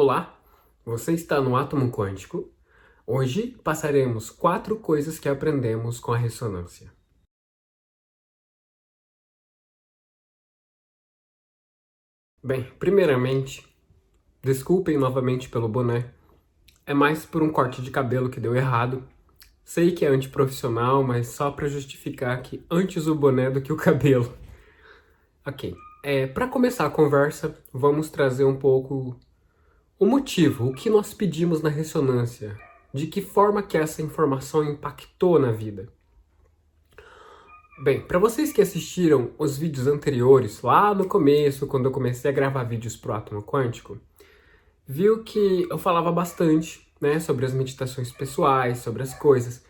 Olá, você está no Átomo Quântico. Hoje passaremos 4 coisas que aprendemos com a ressonância. Bem, primeiramente, desculpem novamente pelo boné. É mais por um corte de cabelo que deu errado. Sei que é antiprofissional, mas só para justificar que antes o boné do que o cabelo. Ok, para começar a conversa, vamos trazer um pouco o motivo, o que nós pedimos na ressonância, de que forma que essa informação impactou na vida. Bem, para vocês que assistiram os vídeos anteriores, lá no começo, quando eu comecei a gravar vídeos pro Átomo Quântico, viu que eu falava bastante, né, sobre as meditações pessoais, sobre as coisas.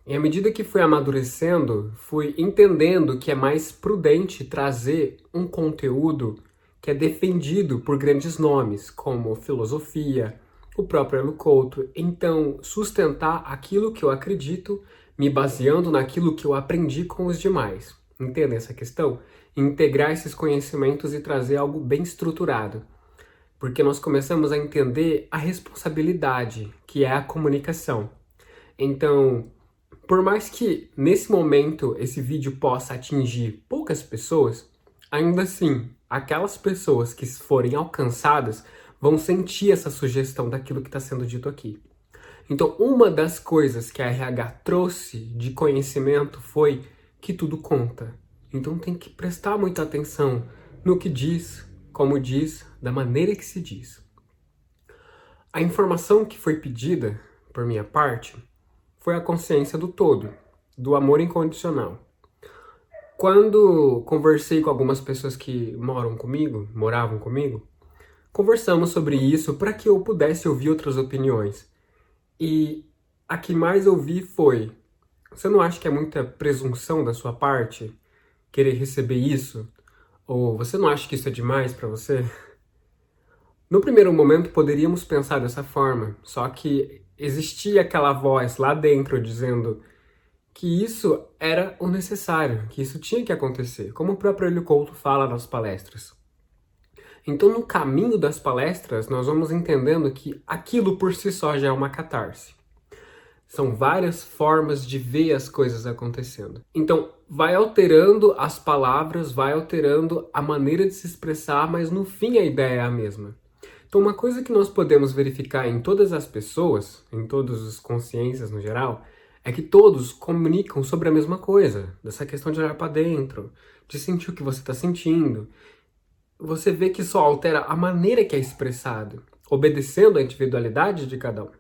E à medida que fui amadurecendo, fui entendendo que é mais prudente trazer um conteúdo que é defendido por grandes nomes, como filosofia, o próprio Elo Couto. Então, sustentar aquilo que eu acredito, me baseando naquilo que eu aprendi com os demais. Entende essa questão? Integrar esses conhecimentos e trazer algo bem estruturado. Porque nós começamos a entender a responsabilidade, que é a comunicação. Então, por mais que nesse momento esse vídeo possa atingir poucas pessoas, ainda assim, aquelas pessoas que forem alcançadas vão sentir essa sugestão daquilo que está sendo dito aqui. Então, uma das coisas que a RH trouxe de conhecimento foi que tudo conta. Então tem que prestar muita atenção no que diz, como diz, da maneira que se diz. A informação que foi pedida, por minha parte, foi a consciência do todo, do amor incondicional. Quando conversei com algumas pessoas que moravam comigo, conversamos sobre isso para que eu pudesse ouvir outras opiniões. E a que mais ouvi foi: você não acha que é muita presunção da sua parte querer receber isso? Ou você não acha que isso é demais para você? No primeiro momento poderíamos pensar dessa forma, só que existia aquela voz lá dentro dizendo que isso era o necessário, que isso tinha que acontecer, como o próprio Elo Couto fala nas palestras. Então, no caminho das palestras, nós vamos entendendo que aquilo por si só já é uma catarse. São várias formas de ver as coisas acontecendo. Então, vai alterando as palavras, vai alterando a maneira de se expressar, mas no fim a ideia é a mesma. Então, uma coisa que nós podemos verificar em todas as pessoas, em todas as consciências no geral, é que todos comunicam sobre a mesma coisa, dessa questão de olhar para dentro, de sentir o que você está sentindo. Você vê que só altera a maneira que é expressado, obedecendo à individualidade de cada um.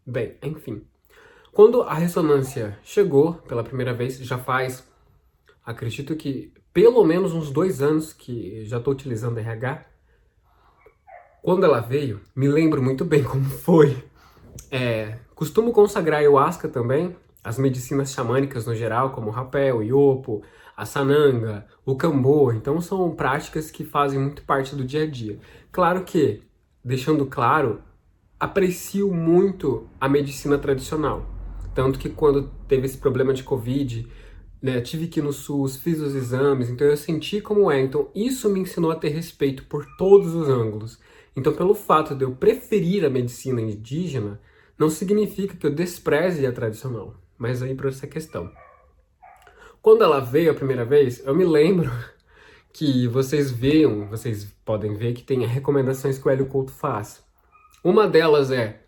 Bem, enfim. Quando a ressonância chegou pela primeira vez, já faz, acredito que pelo menos uns 2 anos que já estou utilizando RH. Quando ela veio, me lembro muito bem como foi. Costumo consagrar ayahuasca também, as medicinas xamânicas no geral, como o rapé, o iopo, a sananga, o cambô. Então são práticas que fazem muito parte do dia a dia. Claro que, deixando claro, aprecio muito a medicina tradicional. Tanto que quando teve esse problema de Covid, né, tive que ir no SUS, fiz os exames, então eu senti como é. Então isso me ensinou a ter respeito por todos os ângulos. Então, pelo fato de eu preferir a medicina indígena, não significa que eu despreze a tradicional, mas aí para essa questão. Quando ela veio a primeira vez, eu me lembro que vocês podem ver que tem recomendações que o Elo Couto faz. Uma delas é: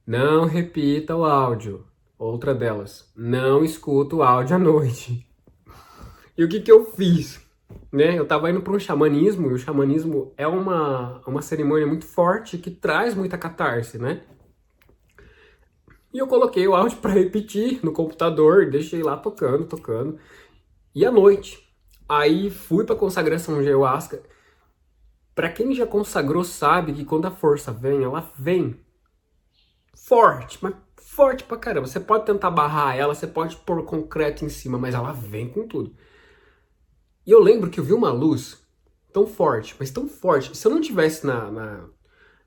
não repita o áudio. Outra delas: não escuta o áudio à noite. E o que eu fiz? Né? Eu tava indo para um xamanismo, e o xamanismo é uma cerimônia muito forte que traz muita catarse, né? E eu coloquei o áudio para repetir no computador, deixei lá tocando. E à noite, aí fui para consagração de ayahuasca. Para quem já consagrou sabe que quando a força vem, ela vem forte, mas forte pra caramba. Você pode tentar barrar ela, você pode pôr concreto em cima, mas ela vem com tudo. E eu lembro que eu vi uma luz tão forte, mas tão forte. Se eu não tivesse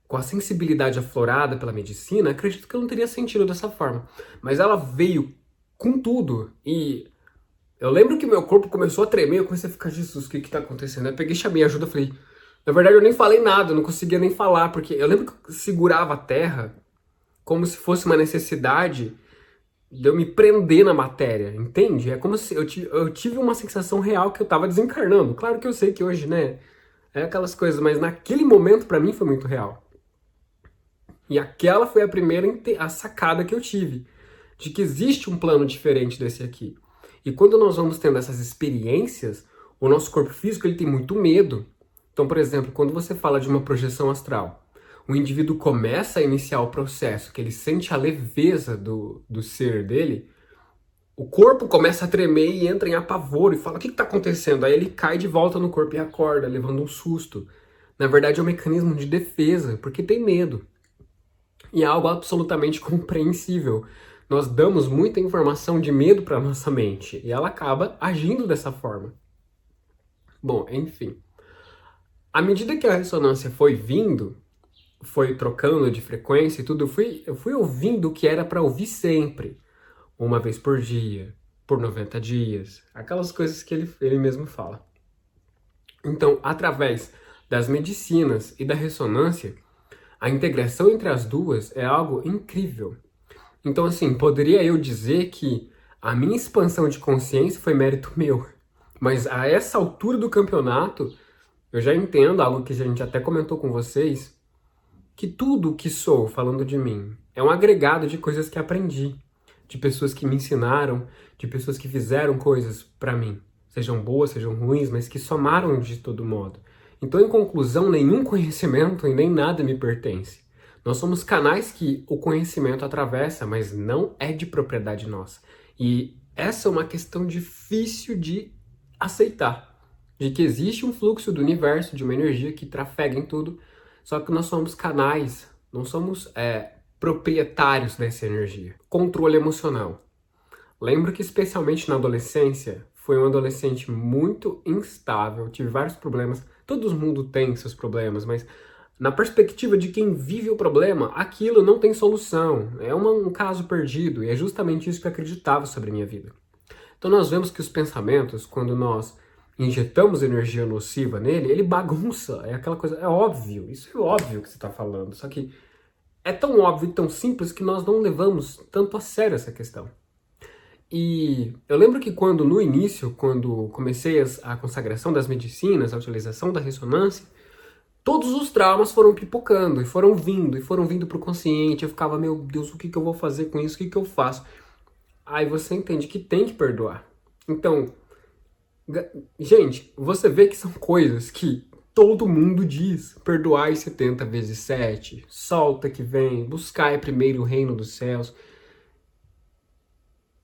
com a sensibilidade aflorada pela medicina, acredito que eu não teria sentido dessa forma. Mas ela veio com tudo. E eu lembro que meu corpo começou a tremer, eu comecei a ficar: Jesus, o que tá acontecendo? Eu peguei, chamei ajuda, falei: Na verdade, eu nem falei nada, eu não conseguia nem falar, porque eu lembro que eu segurava a terra como se fosse uma necessidade de eu me prender na matéria, entende? É como se eu tive uma sensação real que eu tava desencarnando. Claro que eu sei que hoje, né, é aquelas coisas, mas naquele momento pra mim foi muito real. E aquela foi a primeira a sacada que eu tive, de que existe um plano diferente desse aqui. E quando nós vamos tendo essas experiências, o nosso corpo físico ele tem muito medo. Então, por exemplo, quando você fala de uma projeção astral, o indivíduo começa a iniciar o processo, que ele sente a leveza do ser dele, o corpo começa a tremer e entra em apavoro e fala, o que está acontecendo? Aí ele cai de volta no corpo e acorda, levando um susto. Na verdade é um mecanismo de defesa, porque tem medo. E é algo absolutamente compreensível. Nós damos muita informação de medo para nossa mente e ela acaba agindo dessa forma. Bom, enfim. À medida que a ressonância foi vindo, foi trocando de frequência e tudo, eu fui ouvindo o que era para ouvir sempre. Uma vez por dia, por 90 dias. Aquelas coisas que ele mesmo fala. Então, através das medicinas e da ressonância, a integração entre as duas é algo incrível. Então, assim, poderia eu dizer que a minha expansão de consciência foi mérito meu. Mas a essa altura do campeonato, eu já entendo algo que a gente até comentou com vocês, que tudo o que sou, falando de mim, é um agregado de coisas que aprendi, de pessoas que me ensinaram, de pessoas que fizeram coisas para mim, sejam boas, sejam ruins, mas que somaram de todo modo. Então, em conclusão, nenhum conhecimento e nem nada me pertence. Nós somos canais que o conhecimento atravessa, mas não é de propriedade nossa. E essa é uma questão difícil de aceitar, de que existe um fluxo do universo, de uma energia que trafega em tudo, só que nós somos canais, não somos proprietários dessa energia. Controle emocional. Lembro que especialmente na adolescência, fui um adolescente muito instável, tive vários problemas, todo mundo tem seus problemas, mas na perspectiva de quem vive o problema, aquilo não tem solução, é um caso perdido, e é justamente isso que eu acreditava sobre a minha vida. Então nós vemos que os pensamentos, quando nós injetamos energia nociva nele, ele bagunça, é aquela coisa, é óbvio, isso é óbvio que você está falando, só que é tão óbvio e tão simples que nós não levamos tanto a sério essa questão. E eu lembro que no início, quando comecei a consagração das medicinas, a utilização da ressonância, todos os traumas foram pipocando e foram vindo para o consciente. Eu ficava, meu Deus, o que eu vou fazer com isso? O que eu faço? Aí você entende que tem que perdoar. Então, gente, você vê que são coisas que todo mundo diz. Perdoai 70 vezes 7, solta que vem, buscai primeiro o reino dos céus.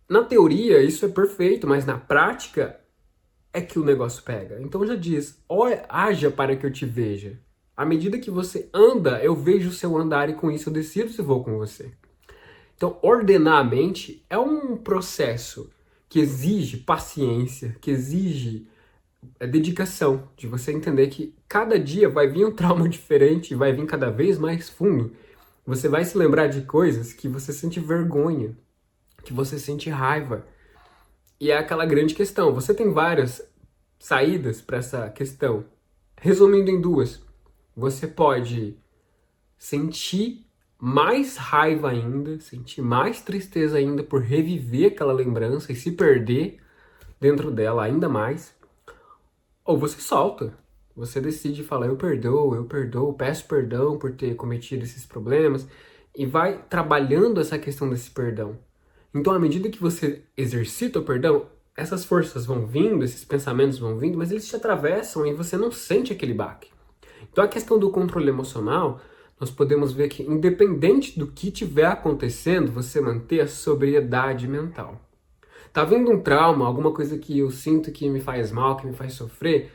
Na teoria isso é perfeito, mas na prática é que o negócio pega. Então já diz, haja para que eu te veja. À medida que você anda, eu vejo o seu andar e com isso eu decido se vou com você. Então ordenar a mente é um processo que exige paciência, que exige dedicação, de você entender que cada dia vai vir um trauma diferente, vai vir cada vez mais fundo. Você vai se lembrar de coisas que você sente vergonha, que você sente raiva. E é aquela grande questão. Você tem várias saídas para essa questão. Resumindo em duas. Você pode sentir mais raiva ainda, sentir mais tristeza ainda por reviver aquela lembrança e se perder dentro dela ainda mais. Ou você solta. Você decide falar, eu perdoo, peço perdão por ter cometido esses problemas. E vai trabalhando essa questão desse perdão. Então, à medida que você exercita o perdão, essas forças vão vindo, esses pensamentos vão vindo, mas eles te atravessam e você não sente aquele baque. Então, a questão do controle emocional, nós podemos ver que, independente do que estiver acontecendo, você manter a sobriedade mental. Tá vindo um trauma, alguma coisa que eu sinto que me faz mal, que me faz sofrer,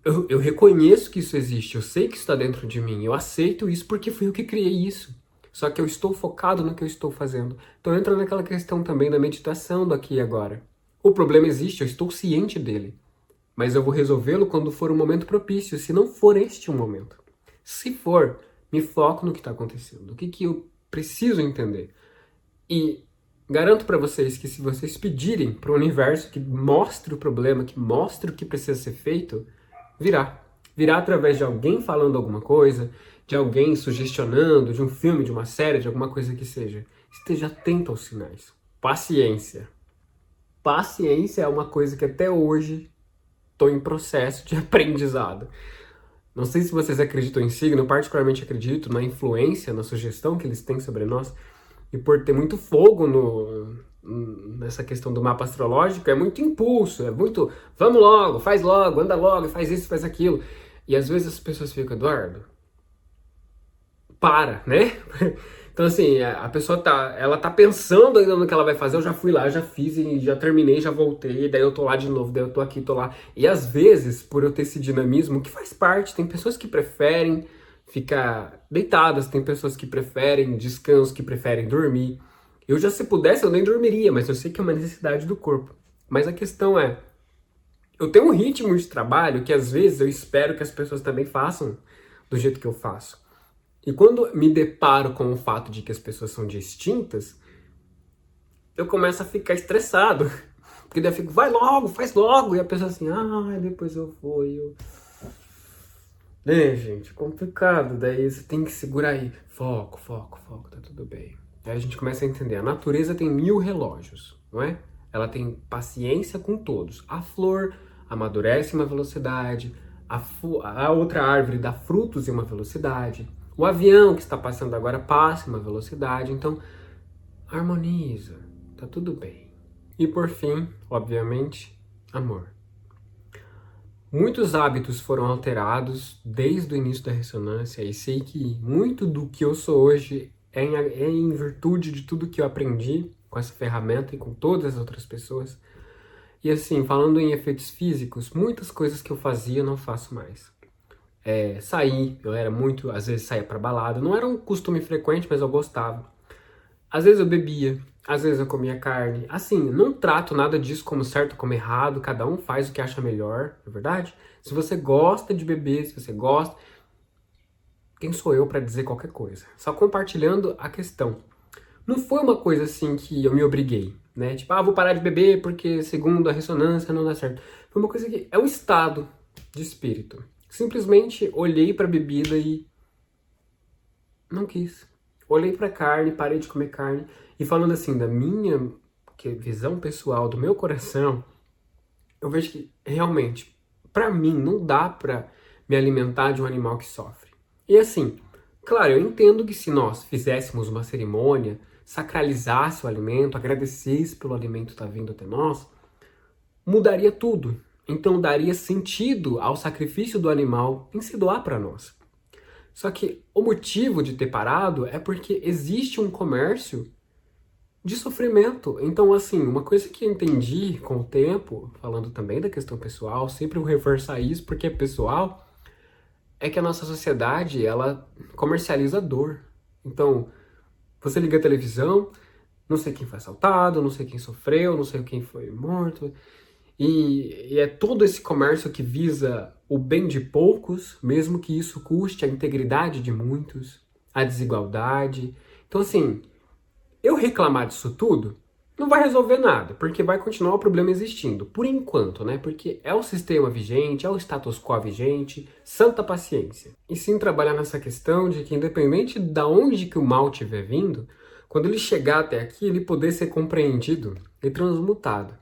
eu reconheço que isso existe, eu sei que isso está dentro de mim, eu aceito isso porque fui eu que criei isso. Só que eu estou focado no que eu estou fazendo. Então entra naquela questão também da meditação do aqui e agora. O problema existe, eu estou ciente dele. Mas eu vou resolvê-lo quando for um momento propício, se não for este um momento. Se for, me foco no que está acontecendo, o que eu preciso entender. E garanto para vocês que se vocês pedirem para o universo que mostre o problema, que mostre o que precisa ser feito, virá. virá através de alguém falando alguma coisa, de alguém sugestionando, de um filme, de uma série, de alguma coisa que seja. Esteja atento aos sinais. Paciência. Paciência é uma coisa que até hoje estou em processo de aprendizado. Não sei se vocês acreditam em signo, eu particularmente acredito na influência, na sugestão que eles têm sobre nós. E por ter muito fogo nessa questão do mapa astrológico, é muito impulso, é muito vamos logo, anda logo, faz isso, faz aquilo. E às vezes as pessoas ficam, Eduardo, para, né? Então assim, a pessoa ela tá pensando ainda no que ela vai fazer, eu já fui lá, já fiz e já terminei, já voltei, daí eu tô lá de novo, daí eu tô aqui, tô lá. E às vezes, por eu ter esse dinamismo, que faz parte, tem pessoas que preferem ficar deitadas, tem pessoas que preferem descanso, que preferem dormir. Eu já, se pudesse, eu nem dormiria, mas eu sei que é uma necessidade do corpo. Mas a questão é, eu tenho um ritmo de trabalho que às vezes eu espero que as pessoas também façam do jeito que eu faço. E quando me deparo com o fato de que as pessoas são distintas, eu começo a ficar estressado. Porque daí eu fico, vai logo, faz logo. E a pessoa assim, depois eu vou. Gente, complicado. Daí você tem que segurar aí. Foco, tá tudo bem. Aí a gente começa a entender. A natureza tem 1000 relógios, não é? Ela tem paciência com todos. A flor amadurece em uma velocidade. A outra árvore dá frutos em uma velocidade. O avião que está passando agora passa em uma velocidade. Então, harmoniza. Tá tudo bem. E por fim, obviamente, amor. Muitos hábitos foram alterados desde o início da ressonância e sei que muito do que eu sou hoje é em virtude de tudo que eu aprendi com essa ferramenta e com todas as outras pessoas. E assim, falando em efeitos físicos, muitas coisas que eu fazia eu não faço mais. Sair, eu era muito, às vezes saía pra balada, não era um costume frequente, mas eu gostava. Às vezes eu bebia, às vezes eu comia carne. Assim, não trato nada disso como certo ou como errado, cada um faz o que acha melhor, não é verdade? Se você gosta de beber, se você gosta, quem sou eu para dizer qualquer coisa? Só compartilhando a questão. Não foi uma coisa assim que eu me obriguei, né? Tipo, vou parar de beber porque segundo a ressonância não dá certo. Foi uma coisa que é um estado de espírito. Simplesmente olhei para a bebida e não quis. Olhei para carne, parei de comer carne. E falando assim da minha visão pessoal, do meu coração, eu vejo que realmente, para mim, não dá para me alimentar de um animal que sofre. E assim, claro, eu entendo que se nós fizéssemos uma cerimônia, sacralizasse o alimento, agradecesse pelo alimento estar vindo até nós, mudaria tudo. Então daria sentido ao sacrifício do animal em se doar para nós. Só que o motivo de ter parado é porque existe um comércio de sofrimento. Então, assim, uma coisa que eu entendi com o tempo, falando também da questão pessoal, sempre vou reforçar isso porque é pessoal, é que a nossa sociedade, ela comercializa dor. Então, você liga a televisão, não sei quem foi assaltado, não sei quem sofreu, não sei quem foi morto. E é todo esse comércio que visa o bem de poucos, mesmo que isso custe a integridade de muitos, a desigualdade. Então, assim, eu reclamar disso tudo não vai resolver nada, porque vai continuar o problema existindo, por enquanto, né? Porque é o sistema vigente, é o status quo vigente, santa paciência. E sim trabalhar nessa questão de que independente de onde que o mal estiver vindo, quando ele chegar até aqui, ele poder ser compreendido e transmutado.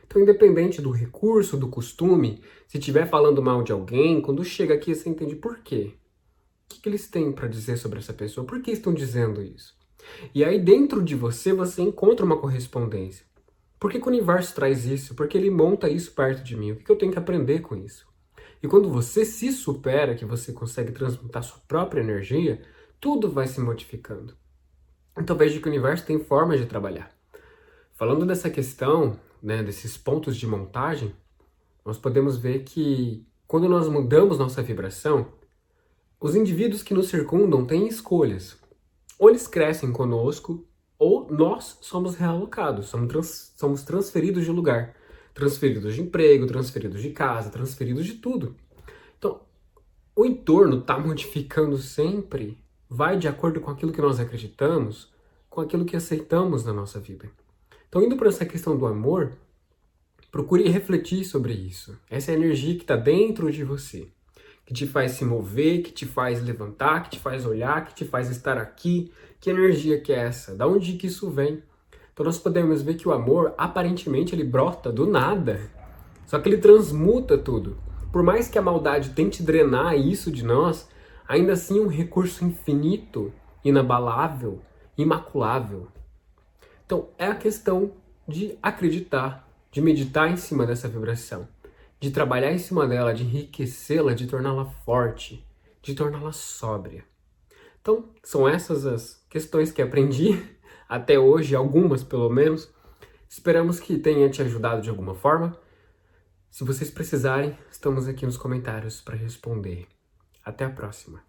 Então, independente do recurso, do costume, se estiver falando mal de alguém, quando chega aqui você entende por quê. O que eles têm para dizer sobre essa pessoa? Por que estão dizendo isso? E aí dentro de você encontra uma correspondência. Por que o universo traz isso? Por que ele monta isso perto de mim? O que eu tenho que aprender com isso? E quando você se supera, que você consegue transmutar sua própria energia, tudo vai se modificando. Então veja que o universo tem formas de trabalhar. Falando dessa questão, né, desses pontos de montagem, nós podemos ver que quando nós mudamos nossa vibração, os indivíduos que nos circundam têm escolhas. Ou eles crescem conosco, ou nós somos realocados, somos transferidos de lugar. Transferidos de emprego, transferidos de casa, transferidos de tudo. Então, o entorno está modificando sempre, vai de acordo com aquilo que nós acreditamos, com aquilo que aceitamos na nossa vida. Então, indo para essa questão do amor, procure refletir sobre isso. Essa é a energia que está dentro de você. que te faz se mover, que te faz levantar, que te faz olhar, que te faz estar aqui. Que energia que é essa? Da onde que isso vem? Então nós podemos ver que o amor, aparentemente, ele brota do nada. Só que ele transmuta tudo. Por mais que a maldade tente drenar isso de nós, ainda assim é um recurso infinito, inabalável, imaculável. Então é a questão de acreditar, de meditar em cima dessa vibração, de trabalhar em cima dela, de enriquecê-la, de torná-la forte, de torná-la sóbria. Então, são essas as questões que aprendi até hoje, algumas pelo menos. Esperamos que tenha te ajudado de alguma forma. Se vocês precisarem, estamos aqui nos comentários para responder. Até a próxima!